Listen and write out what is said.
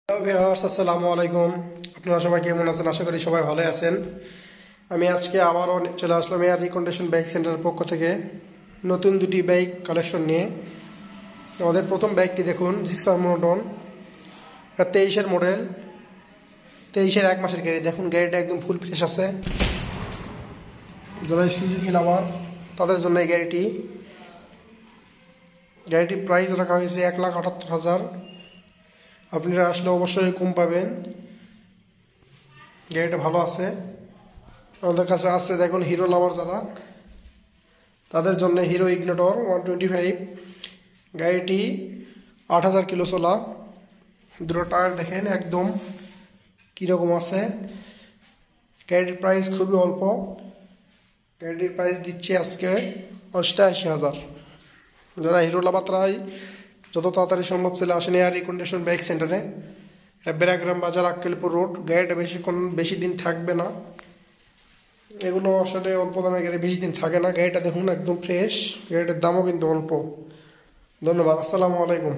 Hello viewers, আসসালামু আলাইকুম। আপনারা সবাই কেমন আছেন? আশা করি সবাই ভালো আছেন। আমি আজকে আবারও চলে আসলাম এয়ার রিকন্ডিশন বাইক সেন্টারের পক্ষ থেকে নতুন দুটি বাইক কালেকশন নিয়ে। আমাদের প্রথম বাইকটি দেখুন, জিক্সার মনোটন। এটা 23-এর মডেল, 23-এর 1 মাসের গাড়ি। দেখুন গাড়িটা একদম ফুল ফ্রেশ আছে। যারা সুজুকি লাভার তাদের জন্য এই গাড়িটির প্রাইস রাখা হয়েছে 1,78,000। আপনারা আসলে অবশ্যই কম পাবেন। গাড়িটা ভালো আছে। আমাদের কাছে আছে দেখুন হিরো লাভার যারা, তাদের জন্য হিরো ইগনিটর 125। গাড়িটি 8,000 কিলো চলা। দুটো টায়ার দেখেন একদম কীরকম আছে। গাড়িটির প্রাইস খুবই অল্প। গাড়িটির প্রাইস দিচ্ছে আজকে 88,000। যারা হিরো লাভার তারাই যত তাড়াতাড়ি সম্ভব চলে আসেন এয়ার রিকন্ডিশন বাইক সেন্টারে। বেড়াগ্রাম বাজার, আক্কেলপুর রোড। গাড়িটা বেশি দিন থাকবে না। এগুলো আসলে অল্প দামের গাড়ি বেশি দিন থাকে না। গাড়িটা দেখুন একদম ফ্রেশ। গাড়িটার দামও কিন্তু অল্প। ধন্যবাদ। আসসালামু আলাইকুম।